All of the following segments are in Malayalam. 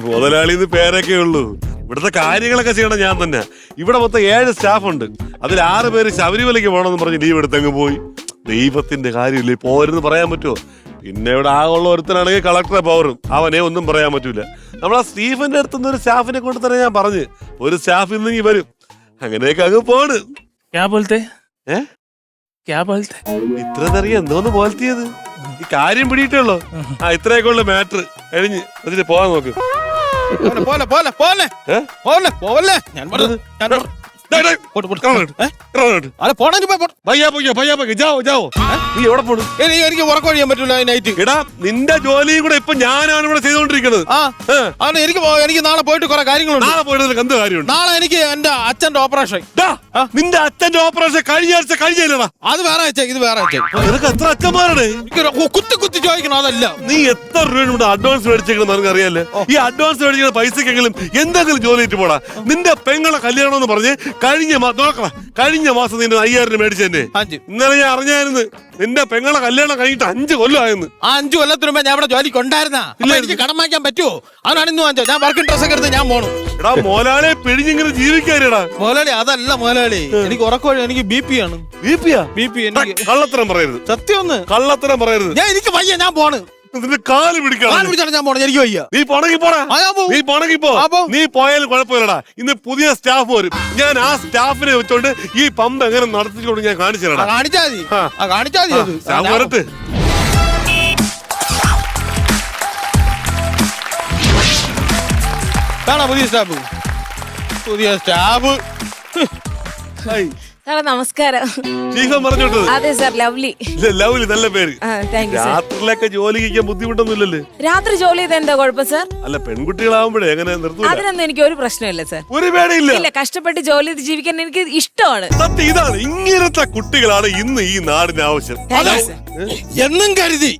മുതലാളി പേരൊക്കെ ഉള്ളൂ. ഇവിടുത്തെ കാര്യങ്ങളൊക്കെ ചെയ്യണം ഞാൻ തന്നെ. ഇവിടെ മൊത്തം 7 സ്റ്റാഫ് ഉണ്ട്. അതിൽ 6 പേര് ശബരിമലയ്ക്ക് പോകണമെന്ന് പറഞ്ഞ് ലീവ് എടുത്തങ്ങ് പോയി. ദൈവത്തിന്റെ കാര്യമില്ലേ, പോരെന്ന് പറയാൻ പറ്റുമോ? പിന്നെ ഇവിടെ ആകെയുള്ള ഒരുത്തനാണെങ്കിൽ കളക്ടറെ പവറും, അവനെ ഒന്നും പറയാൻ പറ്റൂല. നമ്മളാ സ്റ്റീഫന്റെ അടുത്തുനിന്ന് ഒരു സ്റ്റാഫിനെ കൊണ്ട് തന്നെ ഞാൻ പറഞ്ഞു, ഒരു സ്റ്റാഫ് ഇന്നെങ്കിൽ വരും. അങ്ങനെയൊക്കെ അങ്ങ് പോണ്. ഇത്ര തെറിയ എന്തോന്ന് പോലത്തിയത്? ഈ കാര്യം പിടിയിട്ടുള്ളൂ. ഇത്രയൊക്കെ ഉള്ള മാറ്റർ കഴിഞ്ഞ് അതിന് പോവാൻ നോക്ക്. എനിക്ക് ഉറക്കം കഴിയാൻ പറ്റൂല നൈറ്റ്. എടാ നിന്റെ ജോലിയും കൂടെ ഇപ്പൊ ഞാനാണ് ഇവിടെ ചെയ്തോണ്ടിരിക്കുന്നത്. എനിക്ക് നാളെ പോയിട്ട് കുറെ കാര്യങ്ങളുണ്ട്. നാളെ പോയിട്ട് എന്ത് കാര്യമുണ്ട്? നാളെ എനിക്ക് എന്റെ അച്ഛന്റെ ഓപ്പറേഷൻ. നിന്റെ അച്ഛന്റെ ഓപ്പറേഷൻ കഴിഞ്ഞ ആഴ്ച കഴിഞ്ഞില്ലടാ. അത് വേറെ ആഴ്ച, ഇത് വേറെ ആഴ്ച. നിനക്ക് എത്ര അച്ഛന്മാരുടെ കുത്തി കുത്തി ചോദിക്കണം. അതല്ല, നീ എത്ര രൂപ അഡ്വാൻസ് മേടിച്ചേക്കണം നിനക്ക് അറിയാല്ലേ? ഈ അഡ്വാൻസ് മേടിക്കുന്ന പൈസക്കെങ്കിലും എന്തെങ്കിലും ജോലി ഇട്ട് പോടാ. നിന്റെ പെങ്ങളെ കല്യാണം എന്ന് പറഞ്ഞ് കഴിഞ്ഞ മാസം നിന്റെ 5000 രൂപ മേടിച്ചെന്നെ. ഇന്നലെ ഞാൻ അറിഞ്ഞായിരുന്നു നിന്റെ പെങ്ങളെ കല്യാണം കഴിഞ്ഞിട്ട് 5 കൊല്ലമായിരുന്നു. ആ 5 കൊല്ലത്തിന് മുമ്പ് ഞാൻ ഇവിടെ ജോലിക്ക് ഉണ്ടായിരുന്ന എനിക്ക് കടം വാങ്ങിക്കാൻ പറ്റുമോ? അവനാണ് ഇന്ന് വാങ്ങിച്ചോ. ഞാൻ വർക്കിംഗ് ഡ്രസ് ഒക്കെ എടുത്ത് ഞാൻ പോണു. എടാ മോലാളെ പിഴിഞ്ഞിങ്ങനെ ജീവിക്കാരിടാ. മോലാളി അതല്ല മോലാളി, എനിക്ക് ഉറക്കം, എനിക്ക് BP ആണ്. BP കള്ളത്തരം പറയരുത്. സത്യം ഒന്ന് കള്ളത്തരം പറയരുത്. എനിക്ക് വയ്യ, ഞാൻ പോണ്. നിന്റെ കാല് പിടിക്കണം. ഞാൻ പോണേ, എനിക്ക് വയ്യ. നീ പോണെങ്കിൽ പോടാ. നീ പോയാലും കുഴപ്പമില്ലടാ. ഇന്ന് പുതിയ സ്റ്റാഫ് വരും. ഞാൻ ആ സ്റ്റാഫിനെ വെച്ചോണ്ട് ഈ പമ്പ് എങ്ങനെ നടത്തിക്കൊണ്ട് ഞാൻ കാണിച്ചു തരാം. കാണിച്ചാൽ സ്റ്റാഫ് വരട്ടെ. പുതിയ സ്റ്റാഫ്. സാറേ നമസ്കാരം. ചീഫൻ പറഞ്ഞോട്ടത്? അതെ സാർ, ലവ്ലി. ലവ്ലി നല്ല പേര്. രാത്രിയിലൊക്കെ ജോലി കഴിക്കാൻ ബുദ്ധിമുട്ടൊന്നുമില്ലല്ലേ? രാത്രി ജോലി ചെയ്ത് എന്താ കുഴപ്പം സാർ? അല്ല പെൺകുട്ടികളാവുമ്പോഴേ എങ്ങനെ നിർത്തൂല? അതിനൊന്നും എനിക്ക് ഒരു പ്രശ്നമില്ല സാർ. ഒരു പേടിയില്ല. ഇല്ല, കഷ്ടപ്പെട്ട് ജോലി ചെയ്ത് ജീവിക്കാൻ എനിക്ക് ഇഷ്ടമാണ്. സത്യം ഇതാണ്. ഇങ്ങനത്തെ കുട്ടികളാണ് ഇന്ന് ഈ നാടിന് ആവശ്യം. എന്നും കരുതി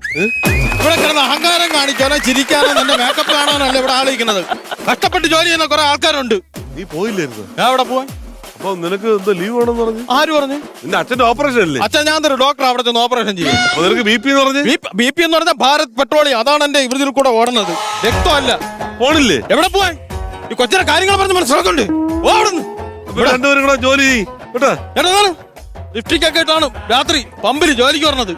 ഇവിടെ കിടന്ന് അഹങ്കാരം കാണിക്കാനോ ചിരിക്കാനോ നിന്റെ മേക്കപ്പ് കാണാനല്ല ഇവിടെ ആലോചിക്കുന്നത്. കഷ്ടപ്പെട്ട് ജോലി ചെയ്യുന്ന കുറെ ആൾക്കാരുണ്ട്. നീ പോയില്ലായിരുന്നു? ഞാൻ അവിടെ പോവാൻ. അപ്പൊ നിനക്ക് എന്തോ ലീവ് വേണമെന്ന് പറഞ്ഞു? ആര് പറഞ്ഞു? നിന്റെ അച്ഛന്റെ ഓപ്പറേഷൻ അല്ലേ? അച്ഛൻ ഞാൻ തരും ഡോക്ടർ അവിടെ ചെന്ന് ഓപ്പറേഷൻ ചെയ്യും. അപ്പൊ നിനക്ക് BP എന്ന് പറഞ്ഞു? BP എന്ന് പറഞ്ഞാൽ ഭാരത് പെട്രോളിയം. അതാണ് എന്റെ ഇവരിൽ കൂടെ ഓടുന്നത്. രക്തമല്ല. പോണില്ലേ? എവിടെ പോവാൻ? ഈ കൊച്ചിനെ കാര്യങ്ങൾ പറഞ്ഞ് മനസ്സിലാക്കുന്നുണ്ട്. ഇവിടെ രണ്ടുപേരും കൂടെ ജോലി കേട്ടോ. ലിഫ്റ്റിക് ഒക്കെ ഇട്ടാണ് രാത്രി പമ്പിൽ ജോലിക്ക് പറഞ്ഞത്.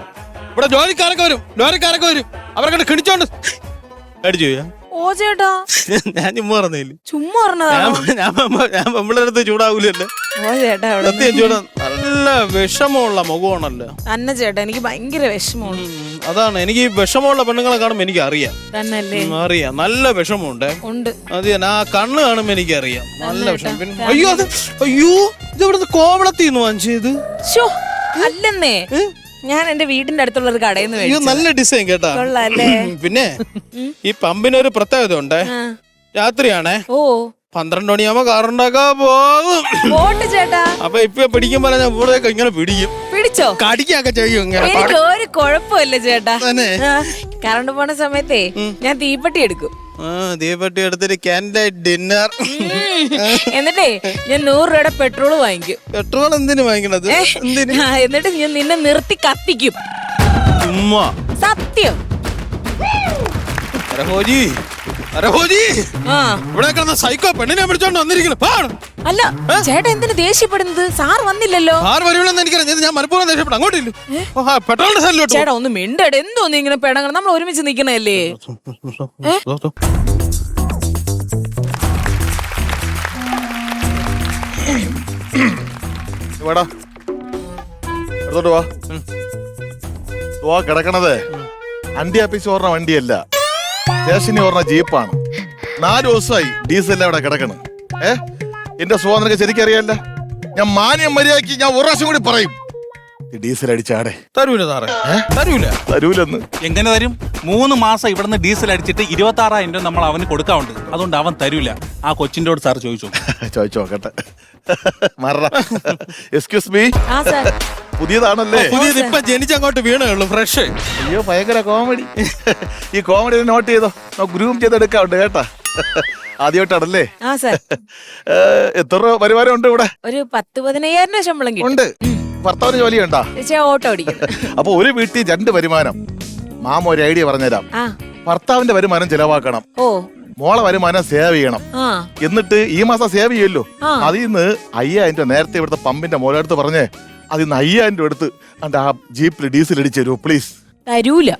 ഇവിടെ ജോലിക്കാരൊക്കെ വരും, ലോറിക്കാരൊക്കെ വരും. അവരെ കിണിച്ചോണ്ട് അടിച്ചു പോയാ. ഓ ചേട്ടാ, ഞാൻ ചുമ്മാ പറഞ്ഞില്ല. ചുമ്മാ ഞാൻ പെമ്പിളടുത്ത് ചൂടാവൂലല്ലേ? ഓ ചേട്ടാ, നല്ല വിഷമമുള്ള മുഖമാണല്ലോ തന്നെ ചേട്ടാ. എനിക്ക് ഭയങ്കര വിഷമമാണ്. അതാണ്, എനിക്ക് വിഷമമുള്ള പെണ്ണുങ്ങളെ കാണുമ്പോ എനിക്ക് അറിയാം. അറിയാം, നല്ല വിഷമമുണ്ട്. അത് ആ കണ്ണ് കാണുമ്പോ എനിക്ക് അറിയാം നല്ല വിഷമം. അയ്യോ ഇത് ഇവിടുന്ന് കോവളത്തിന്ന് വാങ്ങിച്ചത്? അല്ലെന്നേ, ഞാൻ എന്റെ വീടിന്റെ അടുത്തുള്ള ഒരു കടയിൽ നിന്ന്. നല്ല ഡിസൈൻ കേട്ടാ. പിന്നെ ഈ പമ്പിനൊരു പ്രത്യേകത ഉണ്ട്. രാത്രിയാണേ 12 മണിയാകുമ്പോ കാറുണ്ടാക്കാ പോകും ചേട്ടാ. അപ്പൊ ഇപ്പൊ പിടിക്കുമ്പോ ഞാൻ ഇവിടെയൊക്കെ ഇങ്ങനെ പിടിച്ചോ കടിക്കൊക്കെ ചെയ്യും. എനിക്ക് ഒരു കുഴപ്പമില്ല ചേട്ടാ. കറണ്ട് പോണ സമയത്തേ ഞാൻ തീപ്പെട്ടി എടുക്കും. തീപ്പെട്ടി എടുത്തിട്ട് ക്യാൻഡ്ലൈറ്റ് ഡിന്നർ. എന്നിട്ടേ ഞാൻ 100 രൂപയുടെ പെട്രോൾ വാങ്ങിക്കും. പെട്രോൾ എന്തിനു വാങ്ങിക്കണത്? എന്നിട്ട് ഞാൻ നിന്നെ നിർത്തി കത്തിക്കും. സത്യം. ഇവിടെ സൈക്കോ പെണ്ണിനെ പിടിച്ചോണ്ട് വന്നിരിക്കുന്നു. അല്ല ചേട്ടാ, എന്തിനു ദേഷ്യപ്പെടുന്നത്? സാർ വന്നില്ലല്ലോ. സാർ വരുമെന്ന് എനിക്കറിയാം. ഞാൻ മനഃപൂർവ്വം ദേഷ്യപ്പെട്ടു അങ്ങോട്ടില്ല. പെട്രോളിന്റെ സൈഡിലോട്ട്. ചേട്ടാ ഒന്ന് മിണ്ടട്. എന്തോന്ന് ഇങ്ങനെ പെടങ്ങണം? നമ്മൾ ഒരുമിച്ച് നിക്കണല്ലേ? കിടക്കണത് അണ്ടി ആപ്പീസ് ഓർണ വണ്ടിയല്ല, സ്റ്റേഷനിൽ ഓർണ ജീപ്പാണ്. 4 ദിവസമായി ഡീസൽ അവിടെ കിടക്കണം. എന്റെ സുഖം ശരിക്കറിയാല്ല. ഞാൻ മാന്യം മര്യാദക്ക് ഞാൻ ഒരു പ്രാവശ്യം കൂടി പറയും, ഡീസൽ അടിച്ചാടെ. തരൂല സാറേ, തരൂലെന്ന്. എങ്ങനെ തരും? 3 മാസം ഇവിടുന്ന് ഡീസൽ അടിച്ചിട്ട് 26,000 രൂപ നമ്മൾ അവന് കൊടുക്കാറുണ്ട്. അതുകൊണ്ട് അവൻ തരൂല. ആ കൊച്ചിൻ്റെോട് സാർ ചോദിച്ചോക്കട്ടെ. എക്സ്ക്യൂസ് മീ, പുതിയതാണല്ലേ? പുതിയത് ഇപ്പൊ ജനിച്ചങ്ങോട്ട് വീണുള്ളൂ, ഫ്രഷ്. അയ്യോ ഭയങ്കര കോമഡി. ഈ കോമഡി നോട്ട് ചെയ്തോ, ഗ്രൂം ചെയ്തെടുക്കാറുണ്ട് കേട്ടാ. ആദ്യമായിട്ടാണല്ലേ? എത്ര രൂപ വരുമാനം ഉണ്ട് ഇവിടെ? ഒരു 10-15,000 രൂപ ശമ്പളം ഉണ്ട്. ഭർത്താവിന് ജോലിയുണ്ടോ? ഓട്ടോ ഓടിക്കും. അപ്പൊ ഒരു വീട്ടിൽ 2 വരുമാനം. മാമ ഒരു ഐഡിയ പറഞ്ഞുതരാം. ഭർത്താവിന്റെ വരുമാനം ചെലവാക്കണം, മോളെ വരുമാനം സേവ് ചെയ്യണം. എന്നിട്ട് ഈ മാസം സേവ് ചെയ്യുമല്ലോ, അതിൽ നിന്ന് 5000 രൂപ നേരത്തെ ഇവിടുത്തെ പമ്പിന്റെ മോളെടുത്ത് പറഞ്ഞേ, അതിൽ നിന്ന് 5000 രൂപ എടുത്ത് എന്റെ ആ ജീപ്പിൽ ഡീസൽ അടിച്ചു തരുമോ പ്ലീസ്? തരൂല.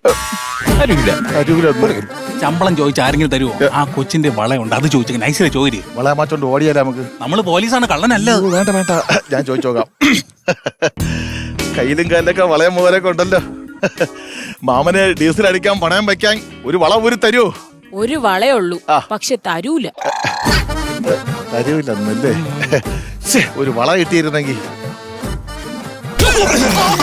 ശമ്പളം ചോദിച്ച ആരെങ്കിലും തരുമോ? ആ കൊച്ചിന്റെ വളയുണ്ട്, അത് ചോദിച്ചു നൈസിലെ ചോദ്യം. വളയെ മാറ്റോണ്ട് ഓടിയാലേ നമുക്ക്. നമ്മള് പോലീസാണ്, കള്ളനല്ല. വേണ്ട വേണ്ട, ഞാൻ ചോദിച്ചു നോക്കാം. കയ്യിലും കാലിലൊക്കെ വളയം മോലൊക്കെ ഉണ്ടല്ലോ. മാമന് ഡീസൽ അടിക്കാൻ പണയം വെക്കാൻ ഒരു വള ഊരി തരുമോ? ഒരു വളയുള്ളൂ, പക്ഷെ തരൂല. തരൂലെന്നല്ലേ? ഒരു വള കിട്ടിയിരുന്നെങ്കിൽ.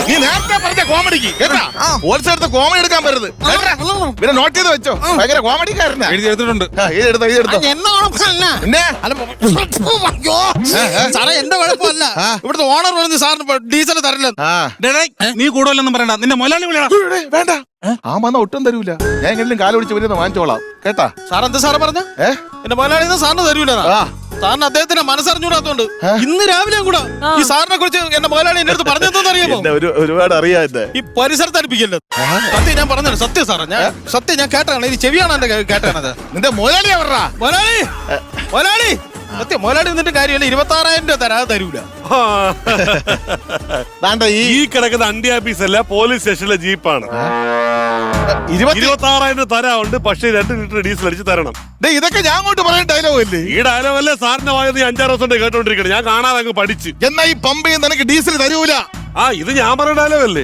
നീ നേരത്തെ പറഞ്ഞ കോമഡിക്ക് കേട്ടാ, പോലീസെടുത്ത് കോമഡി എടുക്കാൻ പറ്റരുത്. പിന്നെ നോട്ട് ചെയ്ത് വെച്ചോ, ഭയങ്കര കോമഡിക്കാരനാ. എഴുതിയെടുത്തിട്ടുണ്ട്. എഴുതെടുത്തോ. സാറേ എന്റെ കുഴപ്പമല്ല, ഇവിടുത്തെ ഓണർ പറഞ്ഞു സാറിന് ഡീസൽ തരില്ല. നീ കൂടുതലൊന്നും പറയണ്ട, നിന്റെ മൊലാളി വിളിയണം. വേണ്ട, ആ മന്ന ഒട്ടും തരൂല. ഞാൻ എങ്ങനെയും കാല് പിടിച്ച് വരുന്ന വാങ്ങിച്ചോളാം കേട്ടാ. സാർ എന്താ സാറ് പറഞ്ഞ? എന്റെ മുതലാളി സാറിന് തരൂല. സാറിന് അദ്ദേഹത്തിന്റെ മനസ്സറിഞ്ഞൂടാത്തോണ്ട് ഇന്ന് രാവിലെ കൂടെ ഈ സാറിനെ കുറിച്ച് എന്റെ മുതലാളി എന്റെ അടുത്ത് പറഞ്ഞതെന്ന് അറിയാമോ? ഒരുപാട് അറിയാതെ ഈ പരിസരത്ത് അടുപ്പിക്കല്ലോ. സത്യം ഞാൻ പറഞ്ഞത് സത്യം സാറേ, സത്യം ഞാൻ കേട്ടാണ്. ഇത് ചെവിയാണ് എന്റെ കേട്ടാണത്. നിന്റെ മുതലാളി എവിടാ? മുതലാളി മുതലാളി സത്യം മുതലാളി നിന്നിട്ട് കാര്യമില്ല. 26,000 രൂപ തരാതെ തരൂല. ഈ കിടക്കുന്ന അണ്ടി ആഫീസ് അല്ല, പോലീസ് സ്റ്റേഷനിലെ ജീപ്പാണ്. 26,000 തരാറുണ്ട്, പക്ഷേ 2 ലിറ്റർ ഡീസൽ അടിച്ച് തരണം. ഇതൊക്കെ ഞാൻ അങ്ങോട്ട് പറയുന്ന ഡയലോഗ് അല്ലേ? ഈ ഡയലോഗ് അല്ലേ സാറിന്റെ വായത് 5-6 ദിവസം കേട്ടോണ്ടിരിക്കണം. ഞാൻ കാണാതെ അങ്ങ് പഠിച്ച്. എന്നാ ഈ പമ്പ് നിനക്ക് ഡീസൽ തരൂല. ഇത് ഞാൻ പറയുന്ന ഡയലോഗ് അല്ലേ?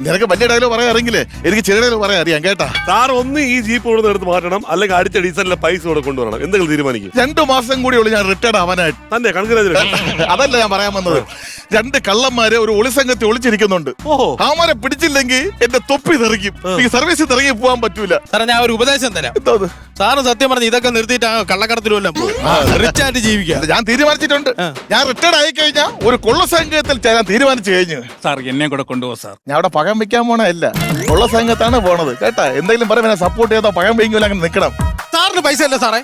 നിനക്ക് വലിയ ഡയലോഗ് പറയാറിയെങ്കിലേ എനിക്ക് ചെറിയ ഡയലോഗ് പറയാൻ അറിയാം കേട്ടാ. സാർ ഒന്ന് ഈ ജീപ്പ് ഇവിടെ എടുത്ത് മാറ്റണം, അല്ലെങ്കിൽ അടിച്ച ഡീസലിന്റെ പൈസ ഇവിടെ കൊണ്ടുവരണം. എന്തെങ്കിലും തീരുമാനിക്കും. 2 മാസം കൂടി ഉള്ളു ഞാൻ റിട്ടയർഡ് ആവാനായിട്ട്. തന്നെ കൺഗ്രാജുലേഷൻ. അതല്ല ഞാൻ പറയാൻ വന്നത്. 2 കള്ളന്മാര് ഒരു ഒളിസംഘത്തെ ഒളിച്ചിരിക്കുന്നുണ്ട്. അവന്മാരെ പിടിച്ചില്ലെങ്കിൽ എന്റെ തൊപ്പി തെറിക്കും. ഈ സർവീസിൽ ഇറങ്ങി പോകാൻ പറ്റൂല. സാറേ ഞാൻ ഒരു ഉപദേശം തരാം. സാറ് സത്യം പറഞ്ഞ് ഇതൊക്കെ നിർത്തിയിട്ട് കള്ളക്കടത്തിലും റിച്ച് ആയിട്ട് ജീവിക്കാം. ഞാൻ തീരുമാനിച്ചിട്ടുണ്ട്. ഞാൻ റിട്ടയർഡ് ആയി കഴിഞ്ഞാൽ ഒരു കൊള്ള സംഘത്തിൽ ചേരാൻ തീരുമാനിച്ചു കഴിഞ്ഞു. സാർ എന്നെ കൂടെ കൊണ്ടുപോകും സാർ. ഞാൻ അവിടെ പകം വെക്കാൻ പോണല്ല, കൊള്ള സംഘത്താണ് പോണത് കേട്ടാ. എന്തെങ്കിലും പറയുമ്പോൾ സപ്പോർട്ട് ചെയ്തോ പകം വെക്കുമല്ലോ, അങ്ങനെ നിൽക്കണം. സാറിന് പൈസ ഇല്ല സാറേ?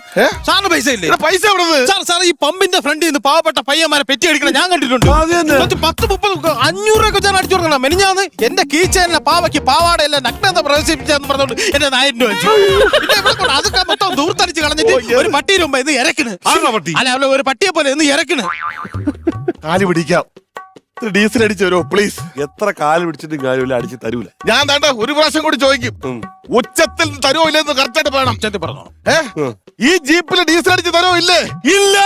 സാറിന് പൈസ ഇല്ലേ? പൈസ എവിടെ? സാർ ഈ പമ്പിന്റെ ഫ്രണ്ടിൽ നിന്ന് പാവപ്പെട്ട പയ്യന്മാരെ പെറ്റി അടിക്കണം ഞാൻ കണ്ടിട്ടുണ്ട്. 10-30-500 രൂപ ഞാൻ അടിച്ചു കൊടുക്കണം. മെനിഞ്ഞാന്ന് എന്റെ കീച്ചേനെ പാവയ്ക്ക് പാവാടയല്ല നഗ്നത പ്രദർശിപ്പിച്ചെന്ന് പറഞ്ഞോണ്ട് എന്റെ 1000 രൂപ വെച്ചു. അതൊക്കെ മൊത്തം ദൂർത്തടിച്ച് കളഞ്ഞിട്ട് ഒരു പട്ടിയുടെ മുമ്പ് ഇത് ഇറക്കണ്. അല്ല ഒരു പട്ടിയെ പോലെ ഇന്ന് ഇറക്കണ്. കാല് പിടിക്കാം, ഡീസൽ അടിച്ചു തരുമോ പ്ലീസ്? എത്ര കാല് പിടിച്ചിട്ടും കാര്യമില്ല, അടിച്ച് തരൂല. ഞാൻ താണ്ട ഒരു പ്രാവശ്യം കൂടി ചോദിക്കും. ഉച്ചത്തിൽ തരുമോ ഇല്ലെന്ന് കറക്റ്റായിട്ട് പറയണം. ഈ ജീപ്പിൽ ഡീസൽ അടിച്ച് തരുമോ ഇല്ലേ? ഇല്ല.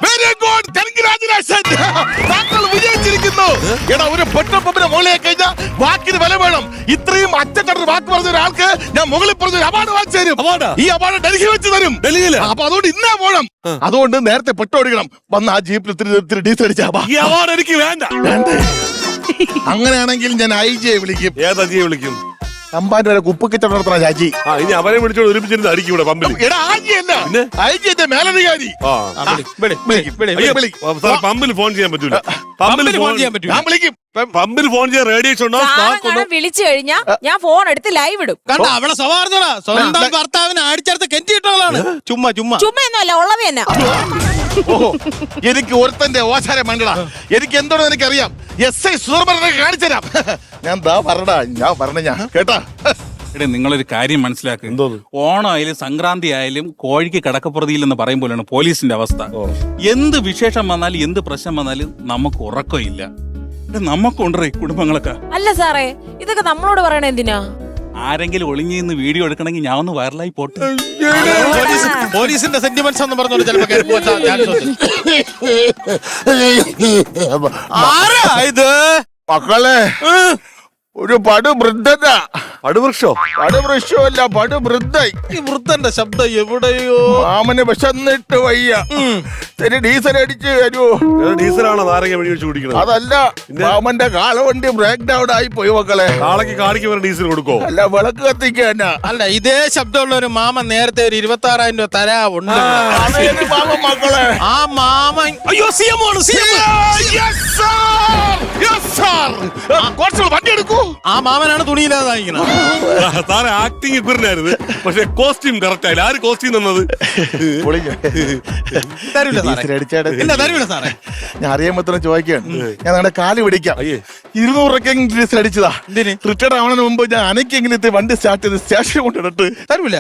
Very good, congratulation. താങ്കൾ വിജയിച്ചിരിക്കുന്നു. എടാ ഒരു പെട്രോൾ പമ്പിന്റെ മുകളിൽ കഴിഞ്ഞാൽ വാക്കിന് വില വേണം. ഇത്രയും അച്ചച്ചടർ വാക്ക് പറഞ്ഞ ഒരാൾക്ക് ഞാൻ മുകളിൽ പറഞ്ഞ ഒരു അവാർഡ് വാങ്ങിച്ചു തരും. ഈ അവാർഡ് ഡൽഹി വെച്ച് തരും. ഡൽഹിയിൽ. അപ്പൊ അതുകൊണ്ട് ഇന്നേ പോണം. അതുകൊണ്ട് നേരത്തെ പെട്രോൾ അടിക്കണം. വന്ന് ആ ജീപ്പിൽ ഇത്തിരി ഡീസൽ അടിച്ചാ ഈ അവാർഡ് എനിക്ക് വേണ്ട. അങ്ങനെയാണെങ്കിൽ ഞാൻ IG വിളിക്കും. ഏതാ ജിയെ വിളിക്കും? തമ്പാന്റെ വരെ കുപ്പക്കിച്ച നടത്തണ രാജി. ഇനി അവരെ വിളിച്ചോണ്ട് ഒരുമിച്ചിരുന്ന് അടിക്കും ഇവിടെ പമ്പിൽ. എടാ IG അല്ല, IG എന്റെ മേലധികാരി. പമ്പിൽ ഫോൺ ചെയ്യാൻ പറ്റൂല. പമ്പിൽ ഫോൺ ചെയ്യാൻ പറ്റൂല. ഞാൻ വിളിക്കും. പമ്പിൽ ഫോൺ ചെയ്യാൻ റേഡിയേഷൻ ഉണ്ടോ? വിളിച്ചു കഴിഞ്ഞാ ഞാൻ ഫോൺ എടുത്ത് ലൈവ് ഇടും. കണ്ട അവളെ സ്വഭാവത്തോടാ സ്വന്തം ഭർത്താവിനെ അടിച്ചടുത്ത് കെട്ടിയിട്ടോളാണ്. ചുമ്മാ ഒന്നുമല്ല, ഉള്ളത് തന്നെ. ഓഹോ, എനിക്ക് ഒരുത്തന്റെ ഓശാരം വേണ്ടടാ. എനിക്ക് എന്തോന്ന് എനിക്കറിയാം. SI സുധർമ്മനെ കാണിച്ചു തരാം. ഞാൻ ഞാൻ കേട്ടാ. എടേ നിങ്ങളൊരു കാര്യം മനസ്സിലാക്കുക. ഓണം ആയാലും സംക്രാന്തി ആയാലും കോഴിക്ക് കടക്കപ്പുറതിയില്ലെന്ന് പറയും പോലെയാണ് പോലീസിന്റെ അവസ്ഥ. എന്ത് വിശേഷം വന്നാലും എന്ത് പ്രശ്നം വന്നാലും നമുക്ക് ഉറക്കമില്ല. നമുക്കുണ്ടേ കുടുംബങ്ങളൊക്കെ. അല്ല സാറേ, ഇതൊക്കെ നമ്മളോട് പറയണ എന്തിനാ? ആരെങ്കിലും ഒളിഞ്ഞു നിന്ന് വീഡിയോ എടുക്കണമെങ്കിൽ ഞാൻ ഒന്ന് വൈറലായി പോട്ടെ. പോലീസിന്റെ സെന്റിമെന്റ്സ് എന്ന് പറഞ്ഞോണ്ട് ഇത് മക്കളെ ഒരു പടുവൃദ്ധനാ. പടുവൃക്ഷോ? പടുവൃക്ഷമല്ല, പടുവൃദ്ധ. ഈ വൃദ്ധന്റെ ശബ്ദം എവിടെയോ. മാമന് വിശന്നിട്ട് വയ്യ, ഡീസൽ അടിച്ച് തരുമോ? ഡീസലാണോ നാരങ്ങ വെടി വെച്ച് കുടിക്കുന്നത്? അതല്ല, മാമന്റെ കാളവണ്ടി ബ്രേക്ക് ഡൗൺ ആയി പോയി മക്കളെ. കാളയ്ക്ക് കാണിക്ക് വരെ ഡീസൽ കൊടുക്കോ? അല്ല, വിളക്ക് കത്തിക്കാനാ. അല്ല, ഇതേ ശബ്ദമുള്ള ഒരു മാമൻ നേരത്തെ ഒരു 26,000 രൂപ തരാവുണ്ട്. മാമൻ മക്കളെ, ആ മാമൻ അയ്യോ വണ്ടി എടുക്കൂ. ആ മാമനാണ് തുണിയില്ലാതായിരിക്കുന്നത്. സാറേ ആക്ടിങ് ഇപ്പിറിനായിരുന്നു, പക്ഷെ കോസ്റ്റ്യൂം കറക്റ്റ് ആയില്ല. ആര് കോസ്റ്റ്യൂം തന്നത്? തരൂല സാറേ. ഞാൻ അറിയാൻ ചോദിക്കാണ്. ഞാൻ നിങ്ങളുടെ കാല് പിടിക്കാം. 200 രൂപയ്ക്കെങ്കിലും ഡീസൽ അടിച്ചതാ. റിട്ടയർഡ് ആവണതിന് മുമ്പ് ഞാൻ അനക്കെങ്കിലും വണ്ടി സ്റ്റാർട്ട് ചെയ്ത് സ്റ്റേഷൻ കൊണ്ടിട്ട്. തരൂല.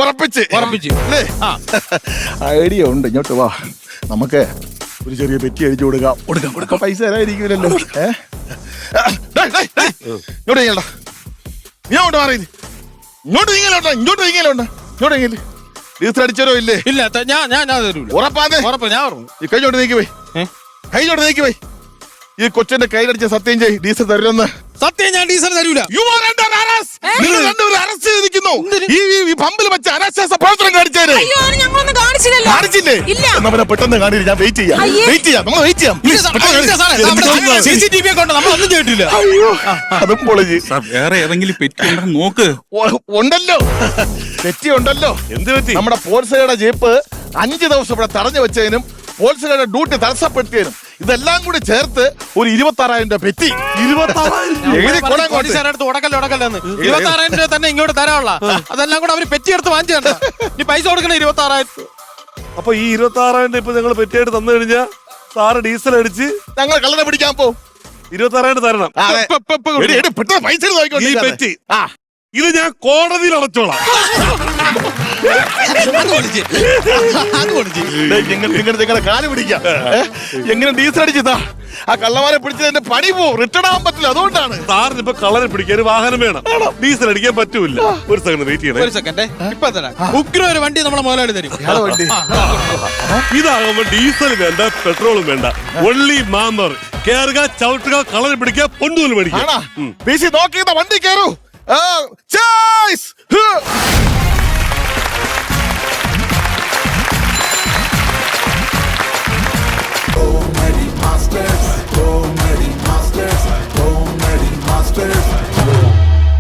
ഉറപ്പിച്ച് ഉറപ്പിച്ച്. അല്ലേ? ആ. ഐഡിയ ഉണ്ട്, ഇങ്ങോട്ട് വാ. നമുക്ക് ഒരു ചെറിയ പെറ്റി അടിച്ചു കൊടുക്കാം. കൊടുക്കാം പൈസ തരാതിരിക്കുമല്ലോ. ഇങ്ങോട്ട് നീങ്ങണ്ട, നീ അങ്ങോട്ട് മാറിയില്ല. ഇങ്ങോട്ട് നീങ്ങലുണ്ട്. ഡീസൽ അടിച്ചാലോ ഇല്ലേ? ഇല്ല ഞാൻ തരൂല. ഉറപ്പാതെ ഉറപ്പ്, ഞാൻ പറഞ്ഞു. ഈ കൈഞ്ഞോട്ട് നീക്കി പോയി, കൈഞ്ഞോട്ട് നീക്കി പോയി. ഈ കൊച്ചിന്റെ കയ്യിലടിച്ച സത്യം ചെയ്, ഡീസൽ തരുമെന്ന്. സത്യം, ഞാൻ ഡീസൽ തരൂല. നിങ്ങൾ രണ്ടുപേരും അറസ്റ്റ് ചെയ്തിരിക്കുന്നു. ഈ പമ്പിൽ വെച്ച് അനാശാസ പ്രവർത്തനം കാണിച്ചേരെ. അയ്യോ അത് ഞങ്ങളൊന്നും കാണിച്ചില്ലല്ലോ. കാണിച്ചില്ലേ? ഇല്ല. നമ്മളെ പെട്ടെന്ന് കാണില്ല. ഞാൻ വെയിറ്റ് ചെയ്യാം. അയ്യേ. നമ്മൾ വെയിറ്റ് ചെയ്യാം. CCTV ഒക്കെ ഉണ്ട്, നമ്മളൊന്നും ചെയ്തിട്ടില്ല. അയ്യോ, അതും പൊളിഞ്ഞ്. സാർ വേറെ ഏതെങ്കിലും പെറ്റി ഉണ്ടെന്ന് നോക്ക്. ഉണ്ടല്ലോ, പെറ്റി ഉണ്ടല്ലോ. എന്ത് പറ്റി? നമ്മുടെ പോലീസുകാരുടെ ജീപ്പ് 5 ദിവസം ഇവിടെ തടഞ്ഞു വെച്ചതിനും പോലീസുകാരുടെ ഡ്യൂട്ടി തടസ്സപ്പെടുത്തിയതിനും ഇതെല്ലാം കൂടി ചേർത്ത് ഒരു 26,000 രൂപ പെറ്റി. 26,000 എഴുതി കൊടാൻ കൊണ്ട്. പോലീസുകാരടുത്ത് ഉടക്കല്ലെന്ന് 26,000 രൂപ തന്നെ ഇങ്ങോട്ട് തരാനുള്ള. അതെല്ലാം കൂടെ അവര് പെറ്റിയെടുത്ത് വാങ്ങിച്ചു. നീ പൈസ കൊടുക്കണ 26,000. അപ്പൊ ഈ 26,000 ഇപ്പൊ ഞങ്ങൾ പെറ്റിയായിട്ട് തന്നു കഴിഞ്ഞാൽ സാറ് ഡീസൽ അടിച്ച് ഞങ്ങൾ കള്ളനെ പിടിക്കാൻ പോകും. 26,000 തരണം. പെട്ടെന്ന് പൈസ ഈ പെറ്റി ഇത് ഞാൻ കോടതിയിൽ അടച്ചോളാം. നിങ്ങളുടെ കാല് പിടിക്കാം. എങ്ങനെ ഡീസൽ അടിച്ചതാ? ആ കള്ളന്മാരെ പിടിച്ചത് എന്റെ പണി പോവും, റിട്ടേൺ ആവാൻ പറ്റില്ല. അതുകൊണ്ടാണ് സാറിന് ഇപ്പൊ കളനെ പിടിക്കാൻ ഒരു വാഹനം വേണം. ഡീസൽ അടിക്കാൻ പറ്റൂല. ഒരു സെക്കൻഡ് വെയിറ്റ് ചെയ്യണേ. ഒരു സെക്കൻഡ്, ഇപ്പൊ തരാം. ഉഗ്ര ഒരു വണ്ടി നമ്മളെ മുതലാളി തരും. ഇതാകുമ്പോ ഡീസൽ വേണ്ട, പെട്രോളും വേണ്ട. ഒള്ളി മാമർ കേറുക, ചവിട്ടുക, കളനെ പിടിക്കുക, പൊണ്ടൂല് മേടിക്കുക. നോക്കിയ വണ്ടി കയറൂ.